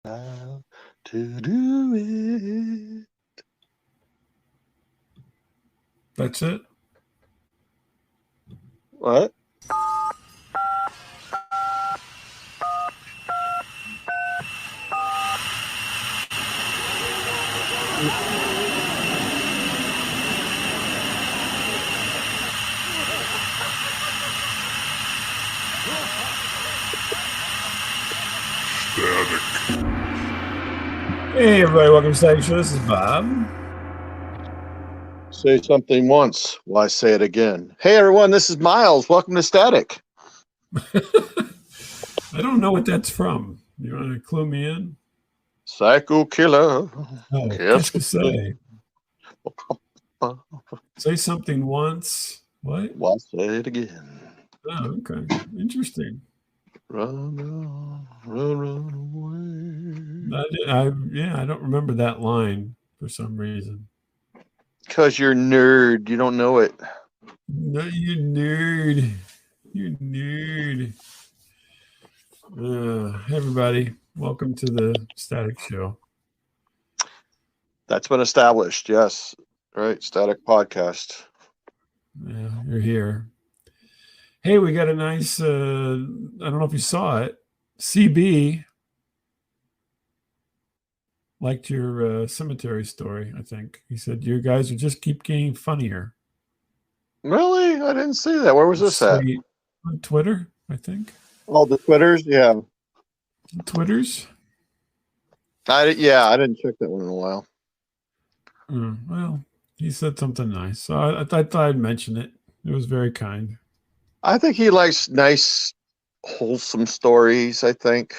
how to do it. That's it? What? Hey, everybody, welcome to Static Show. This is Bob. Say something once, why say it again? Hey, everyone, this is Miles. Welcome to Static. I don't know what that's from. You want to clue me in? Psycho Killer. Oh, qu'est-ce que c'est? Say something once. What? Why say it again? Oh, okay. Interesting. Run away. I don't remember that line for some reason. Because you're a nerd. You don't know it. No, you nerd. You nerd. Hey, everybody. Welcome to the Static Show. That's been established, yes. Right, Static Podcast. Yeah, you're here. Hey, we got a nice, I don't know if you saw it. CB liked your cemetery story, I think. He said, you guys will just keep getting funnier. Really? I didn't see that. Where was this at? On Twitter, I think. Oh, the Twitters? Yeah. Twitters? I didn't check that one in a while. Well, he said something nice. So I thought I'd mention it. It was very kind. I think he likes nice, wholesome stories, I think.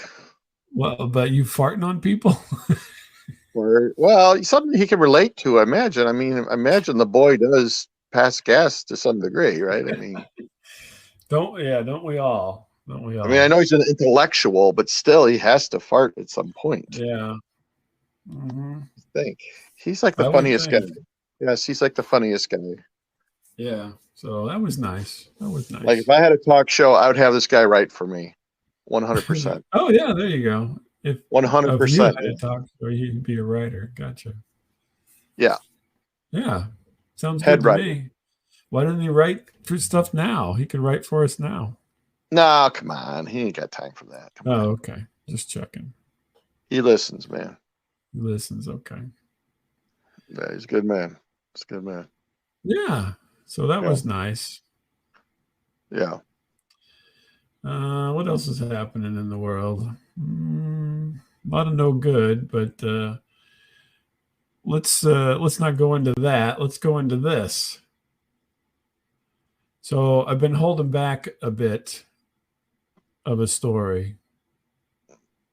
Well, but you farting on people? Well, something he can relate to, I imagine. I mean, I imagine the boy does pass gas to some degree, right? I mean, don't we all? Don't we all? I mean, I know he's an intellectual, but still, he has to fart at some point. Yeah. Mm-hmm. I think he's like the funniest guy. Yes, he's like the funniest guy. Yeah. So that was nice. Like if I had a talk show, I would have this guy write for me, 100%. Oh yeah, there you go. If 100%, talk, or you'd be a writer. Gotcha. Yeah. Yeah. Sounds good to me. Why didn't he write for stuff now? He could write for us now. No, come on. He ain't got time for that. Come on. Okay. Just checking. He listens, man. He listens. Okay. Yeah, he's a good man. He's a good man. Yeah. So that was nice. Yeah. What else is happening in the world? A lot of no good, but let's not go into that. Let's go into this. So I've been holding back a bit of a story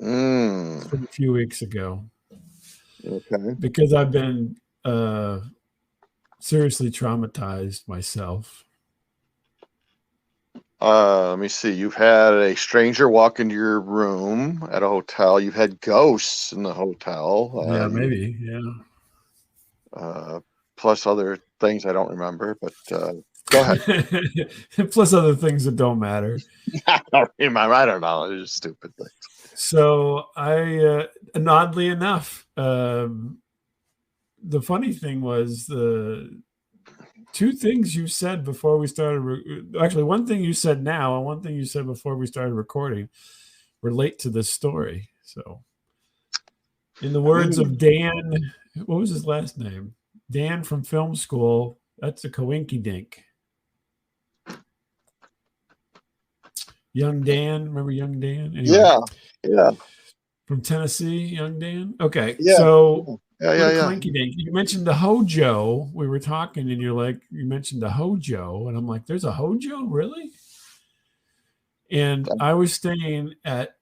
from a few weeks ago. Okay. Because I've been seriously traumatized myself. Let me see. You've had a stranger walk into your room at a hotel. You've had ghosts in the hotel. Yeah, maybe. Yeah. Plus other things I don't remember, but go ahead. Plus other things that don't matter. I don't remember. I don't know. It's just stupid things. So and oddly enough, the funny thing was the two things you said before we started. Actually, one thing you said now and one thing you said before we started recording relate to this story. So, in the words of Dan, what was his last name? Dan from film school. That's a coinky dink. Young Dan, remember Young Dan? Anyway, yeah. From Tennessee, Young Dan. Okay, yeah. So. Yeah. You mentioned the HOJO. We were talking, and you mentioned the HOJO, and I'm like, "There's a HOJO, really?" And I was staying at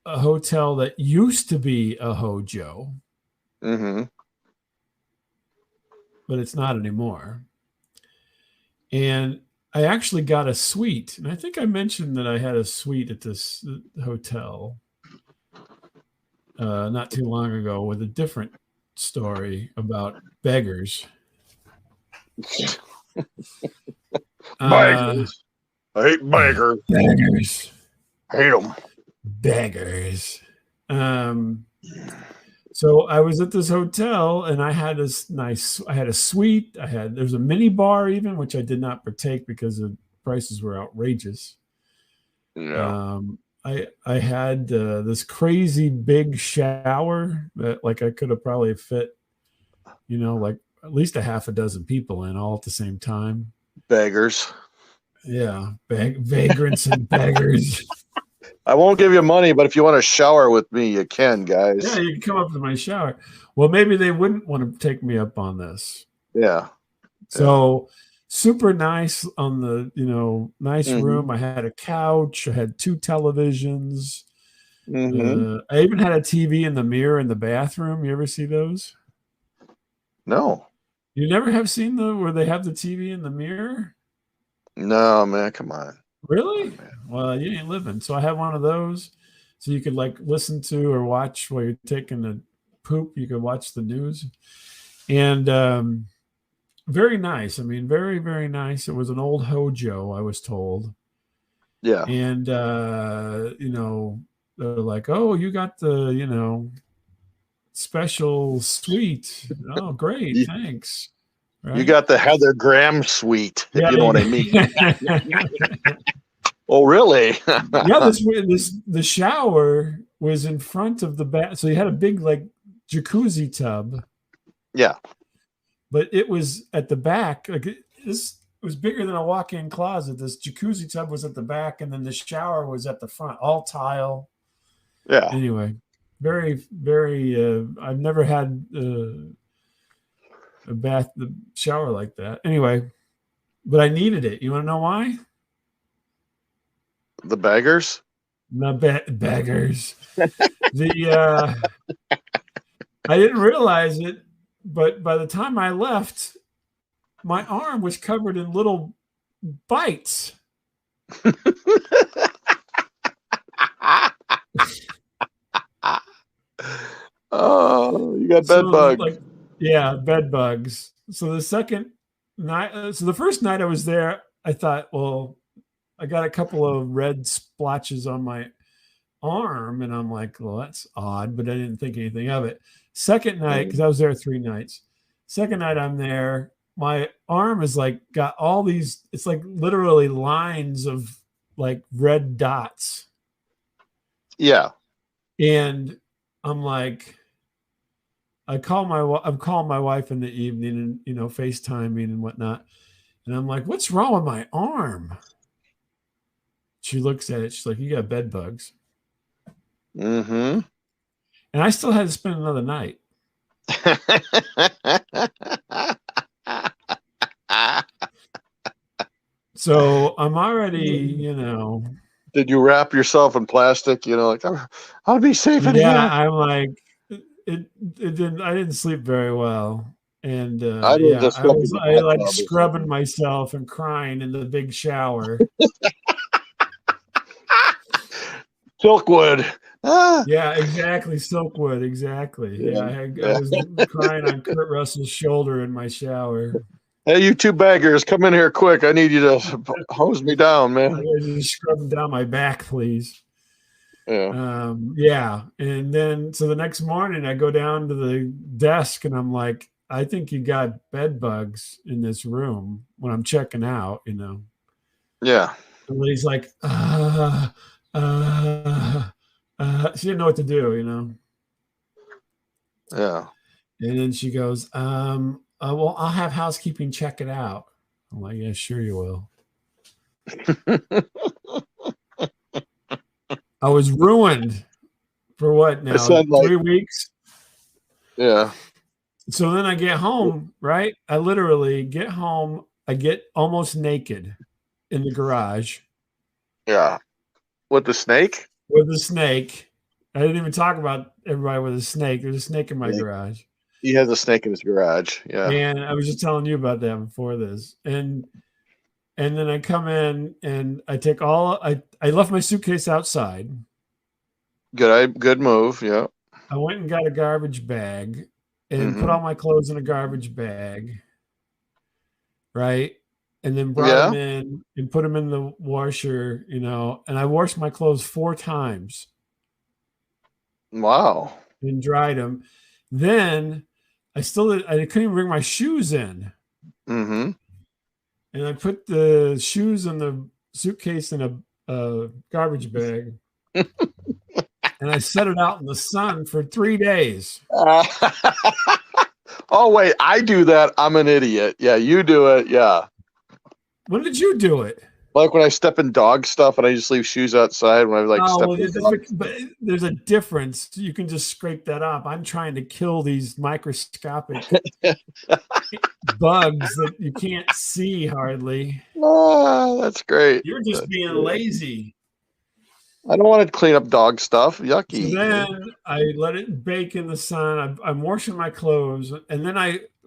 a hotel that used to be a HOJO, but it's not anymore. And I actually got a suite, and I think I mentioned that I had a suite at this hotel not too long ago with a different story about beggars. Beggars. I hate beggars. Beggars. Hate them. Beggars. So I was at this hotel and I had I had a suite. There's a mini bar even, which I did not partake because the prices were outrageous. Yeah. I had this crazy big shower that like I could have probably fit, like at least a half a dozen people in all at the same time. Beggars. Yeah, vagrants and beggars. I won't give you money, but if you want to shower with me, you can, Yeah, guys. you can come up to my shower. Well, maybe they wouldn't want to take me up on this. Yeah. Yeah. So super nice on the, nice Mm-hmm. room. I had a couch. I had two televisions. Mm-hmm. I even had a TV in the mirror in the bathroom. You ever see those? No. You never have seen where they have the TV in the mirror? No, man. Come on. Come Really? on, man. Well, you ain't living. So I had one of those, so you could like listen to or watch while you're taking a poop. You could watch the news, and very nice. I mean, very very nice. It was an old HOJO, I was told, Yeah. and they're like, "Oh, you got the special suite. Oh, great, You, thanks." you Right? got the Heather Graham suite, if Yeah. you know what I mean. Oh, really? Yeah, the shower was in front of the bath, so you had a big like jacuzzi tub, Yeah. but it was at the back. Like this was bigger than a walk-in closet. This jacuzzi tub was at the back, and then the shower was at the front, all tile. Yeah. Anyway, very very. I've never had the shower like that. Anyway, but I needed it. You want to know why? The beggars? Not beggars. The I didn't realize it, but by the time I left, my arm was covered in little bites. Oh, you got bed So bugs. like, yeah, bed bugs. So the second night, so the first night I was there, I thought, well, I got a couple of red splotches on my arm, and I'm like, well, that's odd, but I didn't think anything of it. Second night, because I was there 3 nights. Second night I'm there, my arm is like got all these, it's like literally lines of like red dots. Yeah. And I'm like, I'm calling my wife in the evening and FaceTiming and whatnot. And I'm like, what's wrong with my arm? She looks at it, she's like, you got bed bugs. Mm-hmm. And I still had to spend another night. So I'm already, Did you wrap yourself in plastic? Like I'll be safe in yeah, here. I'm like, I didn't sleep very well. And I would have yeah, just slept in the I like bathtub or scrubbing something. myself and crying in the big shower. Silkwood. Ah. Yeah, exactly. Silkwood, exactly. Yeah. Yeah, I Yeah. was crying on Kurt Russell's shoulder in my shower. Hey, you two beggars, come in here quick. I need you to hose me down, I man. was just scrubbing down my back, please. Yeah. Yeah. And then, so the next morning, I go down to the desk and I'm like, I think you got bed bugs in this room when I'm checking out. Yeah. And he's like, she didn't know what to do. Yeah. And then she goes, well, I'll have housekeeping check it out. I'm like, yeah, sure you will. I was ruined for what now? It said 3 weeks? yeah. So then I get home, right? I literally get home. I get almost naked in the garage Yeah. With the snake? with a snake. I didn't even talk about everybody with a snake. There's a snake in my Yeah. garage. He has a snake in his garage. Yeah. And I was just telling you about that before this. And then I come in and I take I left my suitcase outside. Good move. Yeah. I went and got a garbage bag and put Mm-hmm. all my clothes in a garbage bag. Right. And then brought them Yeah. in and put them in the washer, and I washed my clothes 4 times. Wow. and dried them. Then I couldn't even bring my shoes in. Mm-hmm. And I put the shoes in the suitcase in a garbage bag. And I set it out in the sun for 3 days. Oh, wait, I do that. I'm an idiot. Yeah, you do it. Yeah. When did you do it? Like when I step in dog stuff and I just leave shoes outside when I like step in dog. But there's a difference. You can just scrape that up. I'm trying to kill these microscopic bugs that you can't see hardly. Oh, that's great. You're just That's being great. lazy. I don't want to clean up dog stuff. Yucky. So then I let it bake in the sun. I'm washing my clothes. And then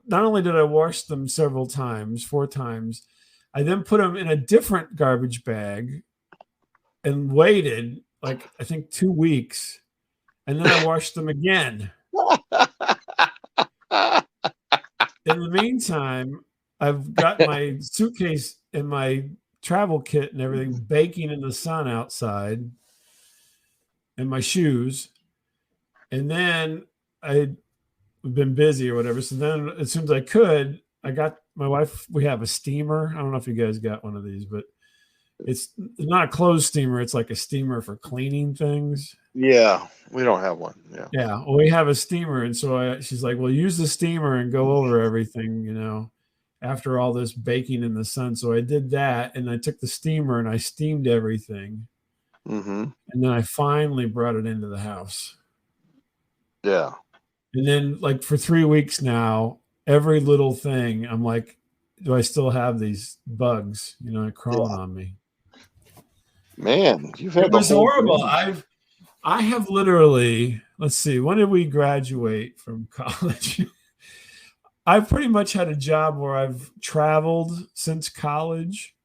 not only did I wash them several times, 4 times, I then put them in a different garbage bag and waited like I think 2 weeks. And then I washed them again. In the meantime, I've got my suitcase and my travel kit and everything baking in the sun outside, and my shoes. And then I'd been busy or whatever. So then as soon as I could, I got my wife, we have a steamer. I don't know if you guys got one of these, but it's not a clothes steamer. It's like a steamer for cleaning things. Yeah, we don't have one. Yeah. Yeah. Well, we have a steamer. And so she's like, well, use the steamer and go over everything, after all this baking in the sun. So I did that. And I took the steamer and I steamed everything. Mm-hmm. And then I finally brought it into the house. Yeah. And then like for 3 weeks now, every little thing, I'm like, do I still have these bugs, crawling on me? Man, you've had it was horrible. I have literally, let's see, when did we graduate from college? I've pretty much had a job where I've traveled since college.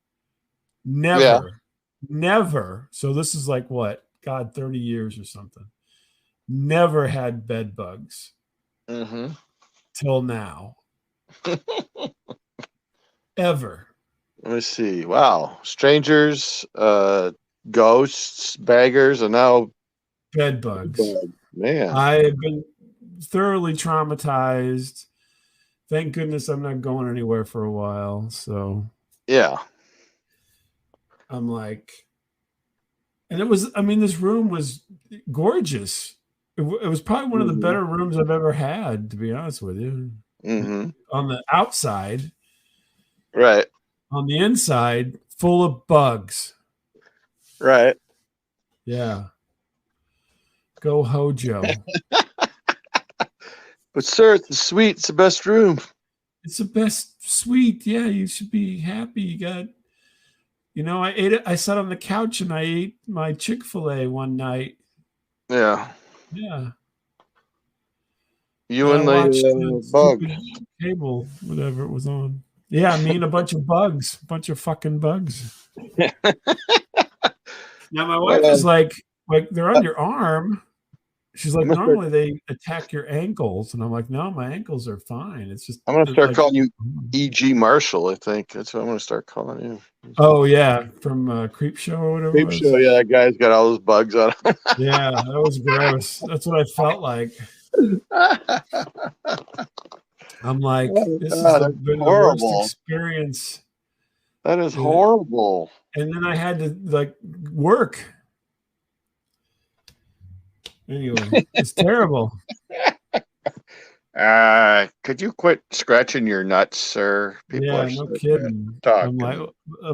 Never. So this is like what? God, 30 years or something. Never had bed bugs till now. Ever. Let me see. Wow. Strangers, ghosts, baggers, and now bed bugs. Man. I have been thoroughly traumatized. Thank goodness I'm not going anywhere for a while. So yeah. I'm like, and this room was gorgeous. It was probably one of the better rooms I've ever had, to be honest with you. Mm-hmm. On the outside. Right. On the inside, full of bugs. Right. Yeah. Go HOJO. But sir, it's the suite. It's the best room. It's the best suite. Yeah, you should be happy. You got, I ate it. I sat on the couch and I ate my Chick-fil-A one night. Yeah. Yeah. You and the bug. Cable, whatever it was on. Yeah, me and a bunch of bugs. A bunch of fucking bugs. Now my wife is like they're on your arm. She's like, normally they attack your ankles. And I'm like, no, my ankles are fine. It's just I'm going to start calling you E.G. Marshall, I think. That's what I'm going to start calling you. Oh, yeah. From Creep Show or whatever. Creep Show, yeah. That guy's got all those bugs on him. Yeah, that was gross. That's what I felt like. I'm like, this has been the worst experience. That is horrible. And then I had to work. Anyway, it's terrible. Could you quit scratching your nuts, sir? People are no kidding. I'm like,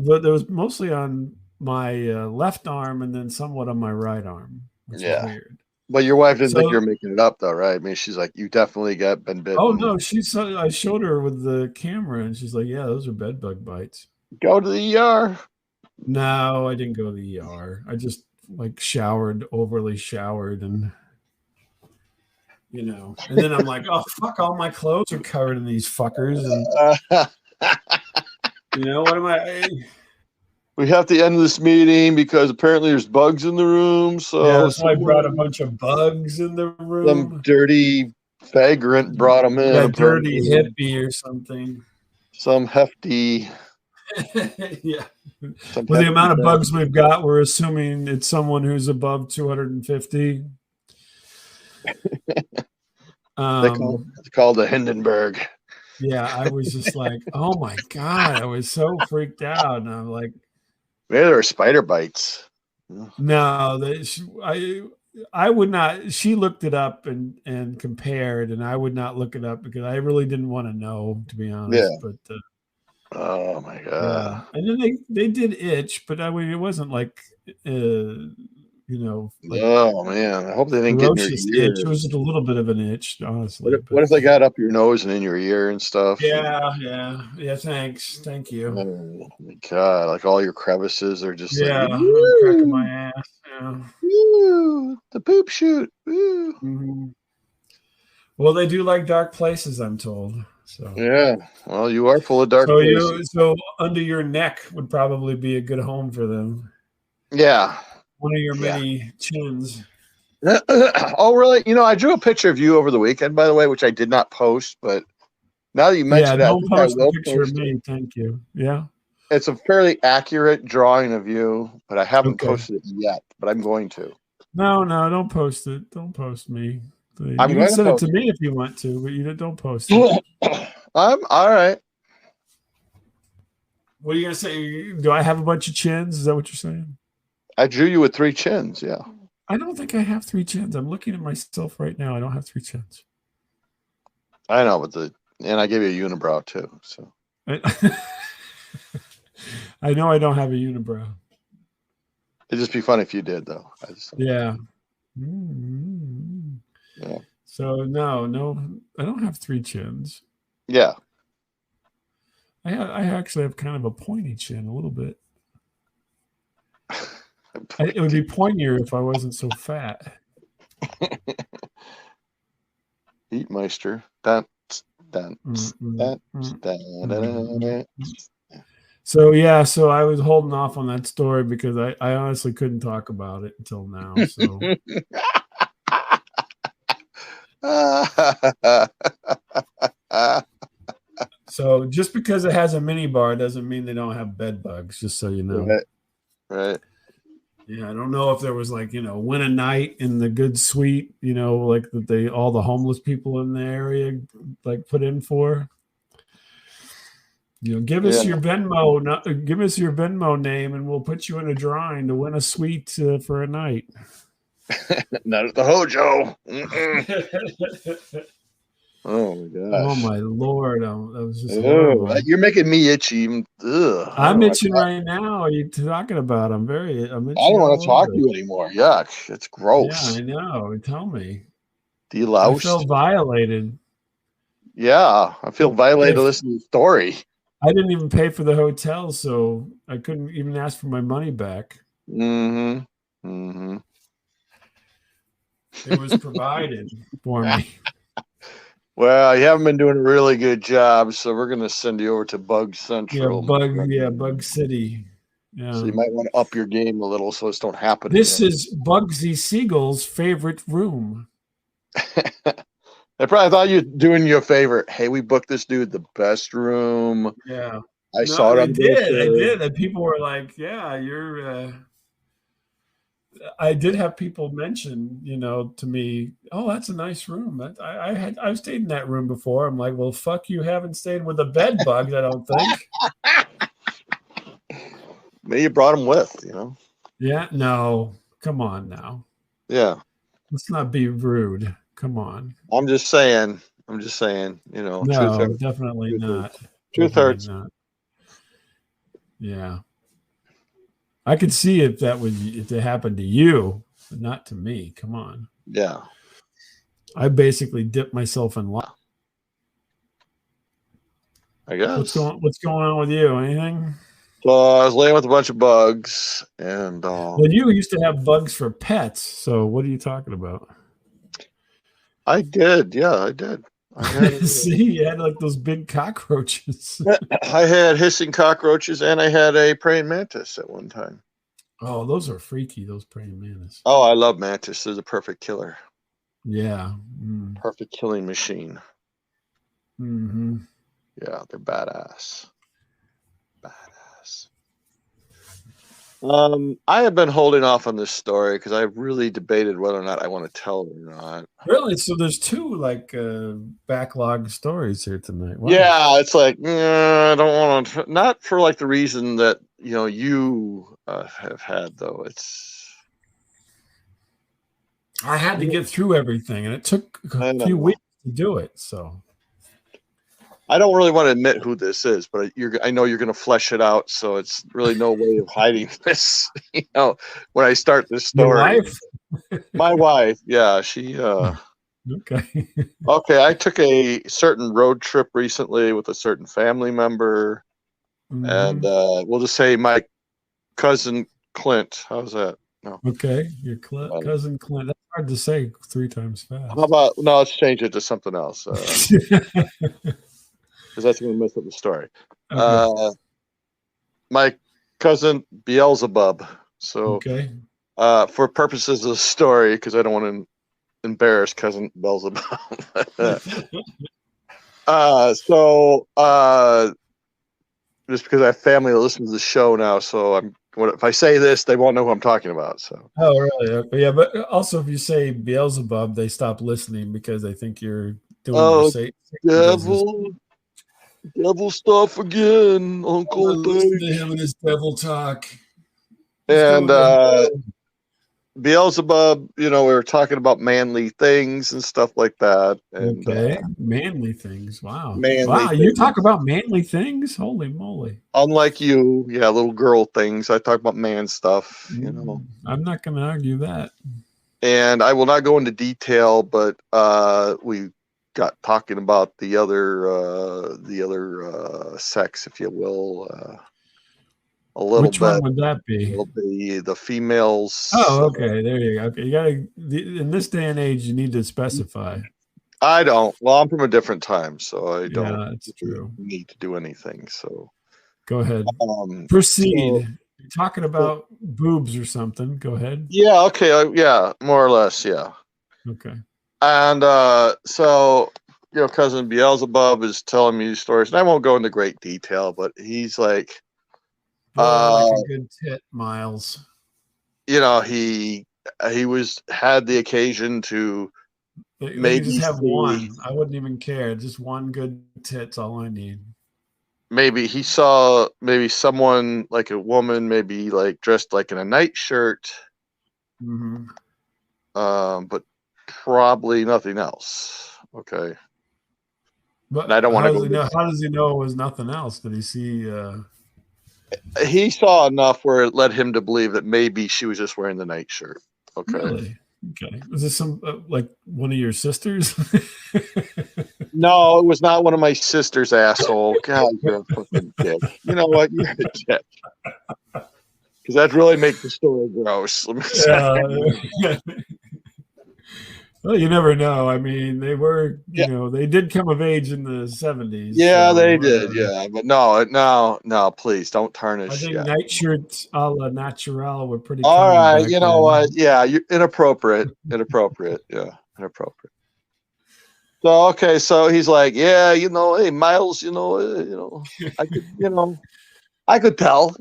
but it was mostly on my left arm and then somewhat on my right arm, which is weird. But your wife didn't think you're making it up, though, right? I mean, she's like, you definitely been bitten. Oh no, I showed her with the camera, and she's like, yeah, those are bed bug bites. Go to the ER. No, I didn't go to the ER. I just overly showered, and and then I'm like, oh fuck, all my clothes are covered in these fuckers, and what am I? We have to end this meeting because apparently there's bugs in the room. So I brought a bunch of bugs in the room. Some dirty vagrant brought them in. A dirty hippie or something. Some hefty. Yeah. With the amount of bugs we've got, we're assuming it's someone who's above 250. They call it's called the Hindenburg. Yeah, I was just like, oh my God, I was so freaked out. And I'm like, Maybe there were spider bites. no, I would not. She looked it up and compared, and I would not look it up because I really didn't want to know, to be honest. Yeah. But Oh my yeah, god. and then they did itch, but I mean, it wasn't like like Oh man. I hope they didn't get in your ferocious itch. ear. It was just a little bit of an itch, What honestly. if, what But if they got up your nose and in your ear and stuff? And yeah. Thank you. oh my god, like all your crevices are just like Yeah, I'm cracking my woo, ass. Yeah. woo, the poop shoot. Woo. Mhm. Well, they do like dark places, I'm told. So, Yeah. Well, you are full of dark places. so under your neck would probably be a good home for them. Yeah. One of your Yeah. many chins. Oh, really? You know, I drew a picture of you over the weekend, by the way, which I did not post, but now that you Yeah, mentioned it, I don't think I post a will picture of post it. me. Thank you. Yeah. It's a fairly accurate drawing of you, but I haven't Okay. posted it yet, but I'm going to. No, don't post it. Don't post me. I'm You can going to send it to post me if you want to, but don't post it. it. I'm all right. What are you gonna say? Do I have a bunch of chins? Is that what you're saying? I drew you with 3 chins. Yeah. I don't think I have 3 chins. I'm looking at myself right now. I don't have 3 chins. I know, but and I gave you a unibrow too. So I know I don't have a unibrow. it'd just be fun if you did, though. Yeah. Mm-hmm. Yeah. So no, I don't have 3 chins. Yeah. I actually have kind of a pointy chin, a little bit. It would be pointier if I wasn't so fat. Heatmeister. That. That. Mm-mm, That. mm-mm. So yeah, so I was holding off on that story because I honestly couldn't talk about it until now. So so just because it has a mini bar doesn't mean they don't have bed bugs, just so you know. Right. Right. Yeah, I don't know if there was like, win a night in the good suite, like that all the homeless people in the area like put in for. Give us Yeah. your Venmo, give us your Venmo name, and we'll put you in a drawing to win a suite for a night. Not at the HOJO. Mm-mm. Oh my gosh. Oh my Lord, that was just horrible. You're making me itchy. Ugh, I'm itching right now. Are you talking about? I'm I itching don't want all to talk over. to you anymore. Yuck. It's Yeah, gross. I know. Tell me. I Deloused. felt violated. Yeah. I feel violated If listening to the story. I didn't even pay for the hotel, so I couldn't even ask for my money back. Mm-hmm. Mm-hmm. It was provided for me. Well, you haven't been doing a really good job, so we're going to send you over to Bug Central. Bug City. Yeah. So you might want to up your game a little so this don't happen This again. is Bugsy Siegel's favorite room. I probably thought you were doing you a favor. Hey, we booked this dude the best room. Yeah. I saw it on the I brochure. did. And people were like, yeah, you're I did have people mention, to me, oh, that's a nice room. I've stayed in that room before. I'm like, well, fuck, you haven't stayed with the bed bugs, I don't think. Maybe you brought him with, Yeah, no, come on now. Yeah. Let's not be rude. Come on. I'm just saying, truth No, hurts. definitely not. Truth Definitely hurts. not. Yeah. I could see if it happened to you, but not to me. Come on. Yeah. I basically dipped myself in lava. I guess. What's going on with you? Anything? So I was laying with a bunch of bugs, and Well, you used to have bugs for pets, so what are you talking about? I did. Yeah, I did. I had, See, you had like those big cockroaches. I had hissing cockroaches, and I had a praying mantis at one time. Oh, those are freaky, those praying mantis. Oh, I love mantis. They're the perfect killer. Yeah. Perfect killing machine. Mm-hmm. Yeah, they're badass. Badass. I have been holding off on this story because I really debated whether or not I want to tell it or not. Really? So there's two like backlog stories here tonight. Wow. Yeah, it's like I don't want to. Not for like the reason that you have had though. I had to get through everything, and it took I a few know. weeks to do it. So I don't really want to admit who this is, but I know you're going to flesh it out, so it's really no way of hiding this. When I start this your story, wife? my wife, yeah, she. Okay. Okay, I took a certain road trip recently with a certain family member, and Mhm. we'll just say my cousin Clint. How's that? No. Okay. Your Um, cousin Clint. That's hard to say 3 times how fast. about no? Let's change it to something else because that's going to mess up the story. Okay. My cousin Beelzebub. So, Okay. for purposes of the story, because I don't want to embarrass cousin Beelzebub. So just because I have family that listens to the show now, so if I say this, they won't know who I'm talking about. So, Oh, really? Okay. Yeah, but also if you say Beelzebub, they stop listening because they think you're doing your oh, Satan business. devil stuff again, Uncle Listen to Dave. him and his devil talk. He's And going to hell. Beelzebub, we were talking about manly things and stuff like that, and Okay. Manly things. Wow. manly Wow. You things. talk about manly things? Holy moly. Unlike you, yeah, little girl things. I talk about man stuff. I'm not going to argue that. And I will not go into detail, but we got talking about the other sex, if you will, a little Which one bit. would that be? Will be the females. Oh, okay. There you go. Okay. You got to, in this day and age, you need to specify. I don't. Well, I'm from a different time, so I don't Yeah, it's really true. need to do anything. So, Go ahead. Proceed. so, You're talking about boobs or something. Go ahead. yeah, okay, yeah, more or less, yeah. Okay. And so, cousin Beelzebub is telling me these stories, and I won't go into great detail, but he's like, Boy, I like a good tit, Miles. he had the occasion to They can just maybe have see, one. I wouldn't even care. Just one good tit's all I need. maybe he saw maybe someone like a woman, maybe like dressed like in a nightshirt, Mm-hmm. but probably nothing else. Okay, and But I don't want how to does go he into know? How does he know it was nothing else? Did he see? he saw enough where it led him to believe that maybe she was just wearing the nightshirt. Okay. Really? Okay. Was this some like one of your sisters? No, it was not one of my sister's, asshole. God, you're a fucking dick. You know what? You're a dick. Because that really makes the story gross. Let me say. Yeah. Well, you never know. I mean, they were, Yeah, they did come of age in the 70s. yeah, they So did. Yeah, but no, please don't I tarnish. think Yeah. nightshirts a la natural were pretty All common right. back You know what? then. Yeah, you inappropriate. Inappropriate. Yeah, inappropriate. So okay, so he's like, yeah, hey Miles, I could tell.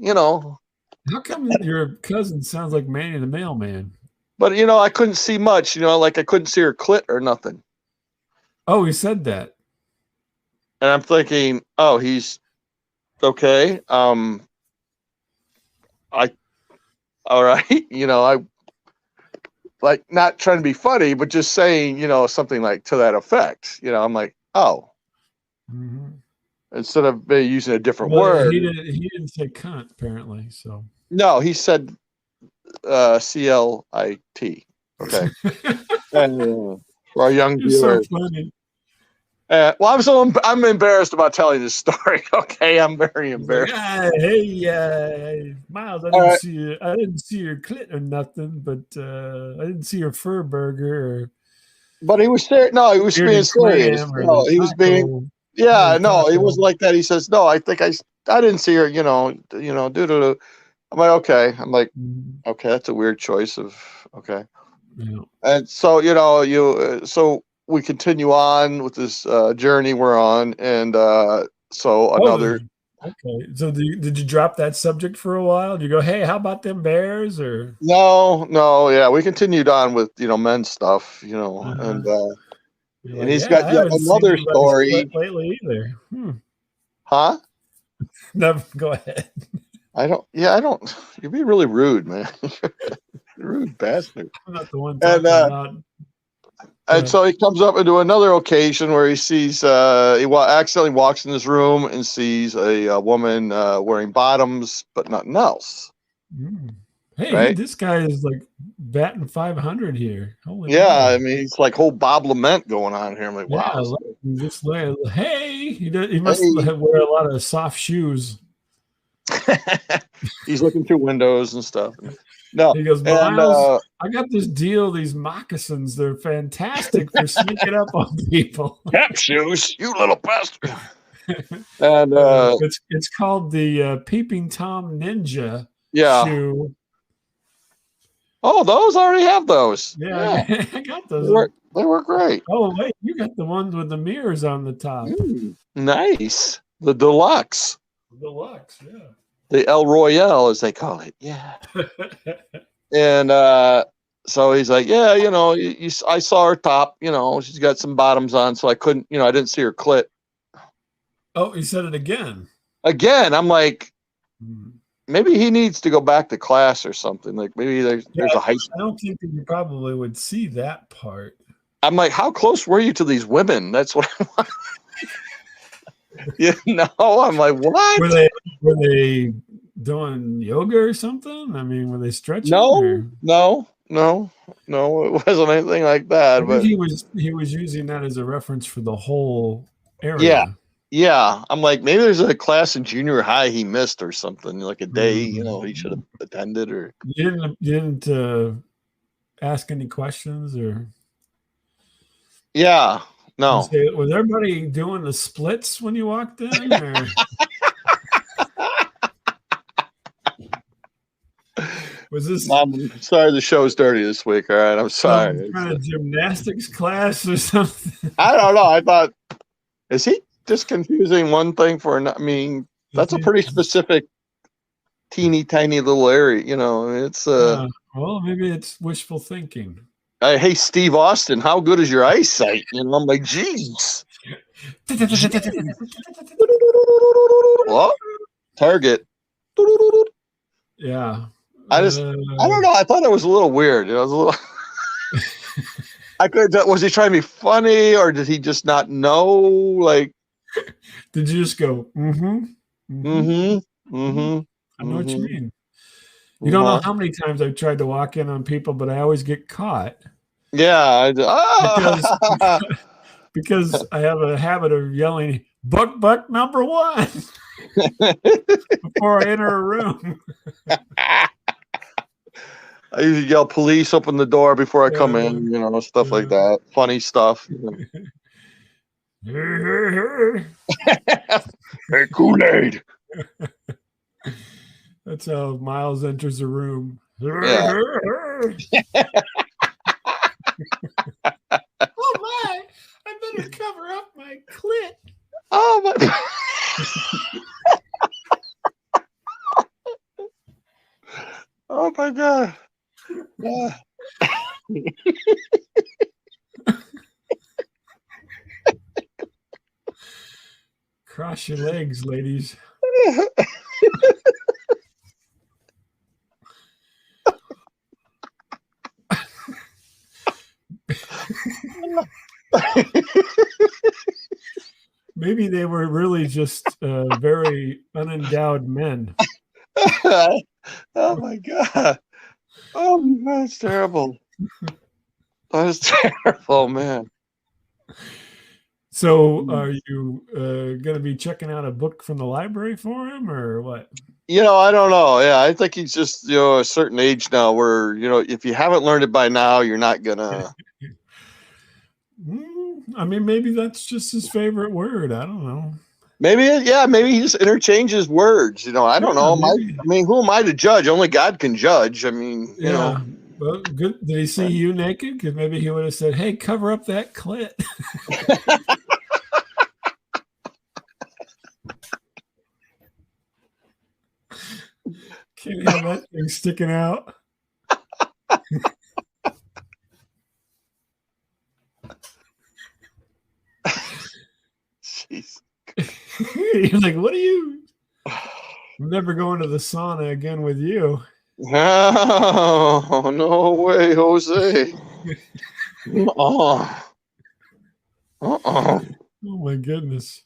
How come your cousin sounds like Manny the Mailman? But I couldn't see much. Like I couldn't see her clit or nothing. Oh, he said that. And I'm thinking, oh, he's okay. I all right. I like not trying to be funny, but just saying, something like to that effect. I'm like, oh, Mm-hmm. instead of maybe using a different Well, word. he didn't say cunt apparently. So No, he said CLIT. Okay. And for our young you're so viewers. funny. Well, I'm embarrassed about telling this story. Okay, I'm very He's like, embarrassed. hey, Miles, All right. I didn't see your clit or nothing, but I didn't see your fur burger or But he was serious. No, he was being bearded serious. clam or No, the he was being. taco. Yeah, The no, it taco. wasn't like that. He says, no, I think I didn't see her. Doo. I'm like, okay. I'm like, Mhm. okay, that's a weird choice of okay. Yeah. And so so we continue on with this journey we're on, and so Oh, another. Okay. So did you drop that subject for a while? Did you go, hey, how about them bears? Or No, yeah, we continued on with men's stuff, and you're and like, he's yeah, got I yet haven't seen another anybody split story, lately either. huh? No, go ahead. I don't. You're being really rude, man. Rude bastard. I'm not the one And talking about. so he comes up into another occasion where he sees accidentally walks in this room and sees a woman wearing bottoms but nothing else. Hey, Right? this guy is like batting 500 here. Holy Yeah, moly. I mean it's like whole Bob Lament going on here. I'm like, Yeah, wow. this way. Hey, he must Hey. wear a lot of soft shoes. He's looking through windows and stuff. No, He goes, and Miles, I got this deal. These moccasins, they're fantastic for sneaking up on people. tap shoes, you little bastard. And it's called the Peeping Tom Ninja yeah. shoe. Oh, those I already have those. Yeah. I got those. They work great. Oh wait, you got the ones with the mirrors on the top. Nice. The deluxe. Deluxe, yeah. The El Royale, as they call it. Yeah. And so he's like, yeah, I saw her top. She's got some bottoms on, so I couldn't. I didn't see her clit. Oh, he said it again. Again, I'm like, maybe he needs to go back to class or something. Like maybe there's a high school. I don't think that you probably would see that part. I'm like, how close were you to these women? That's what I want. I'm like, what? Were they doing yoga or something? I mean, were they stretching? No, it wasn't anything like that. But he was using that as a reference for the whole area. Yeah. I'm like, maybe there's a class in junior high he missed or something, like a day, he should have attended. Or you didn't ask any questions or? Yeah, no. Was everybody doing the splits when you walked in? Or? Was this? Mom, I'm sorry the show's dirty this week. All right, I'm sorry. Some kind of gymnastics class or something? I don't know. I thought, is he just confusing one thing for another? I mean, that's a pretty specific, teeny tiny little area. It's well, maybe it's wishful thinking. Hey, Steve Austin, how good is your eyesight? I'm like, geez. Well, target. Yeah. I don't know. I thought it was a little weird. It was a little. Was he trying to be funny, or did he just not know? Like, did you just go? I know what you mean. You don't know how many times I've tried to walk in on people, but I always get caught. Yeah, because I have a habit of yelling "buck number 1" before I enter a room. I usually yell "police, open the door" before I come in. Stuff like that. Funny stuff. Hey, Kool-Aid. That's how Miles enters a room. Yeah. Oh my! I better cover up my clit. Oh my! Oh my God! Yeah. Cross your legs, ladies. Maybe they were really just very unendowed men. Oh my God! Oh, that's terrible. That's terrible, man. So, are you going to be checking out a book from the library for him, or what? I don't know. Yeah, I think he's just a certain age now where if you haven't learned it by now, you're not gonna. I mean, maybe that's just his favorite word. I don't know. Maybe he just interchanges words. I don't know. Who am I to judge? Only God can judge. I mean, you know. Well, good. Did he see you naked? Because maybe he would have said, "Hey, cover up that clit." have that thing sticking out. Jeez. You're like, what are you? I'm never going to the sauna again with you. Oh, no way, Jose. Oh. Uh-oh. Oh my goodness.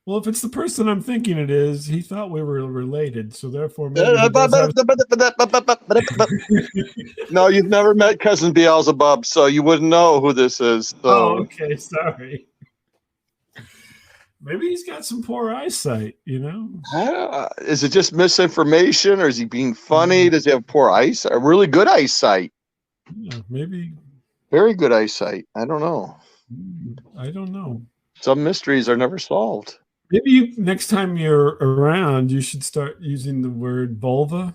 Well, if it's the person I'm thinking it is, he thought we were related, so therefore maybe he does have... No, you've never met Cousin Beelzebub, so you wouldn't know who this is. So. Oh, okay, sorry. Maybe he's got some poor eyesight, you know? Is it just misinformation, or is he being funny? Does he have poor eyesight? Really good eyesight? Yeah, maybe. Very good eyesight. I don't know. I don't know. Some mysteries are never solved. Maybe next time you're around, you should start using the word vulva.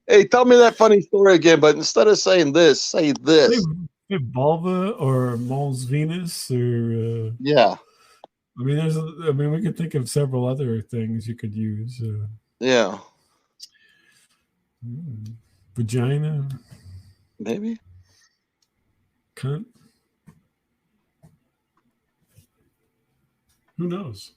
Hey, tell me that funny story again, but instead of saying this, say this. Say vulva or Mons Venus or yeah. I mean, we could think of several other things you could use. Yeah. Vagina. Maybe. Cunt. Who knows?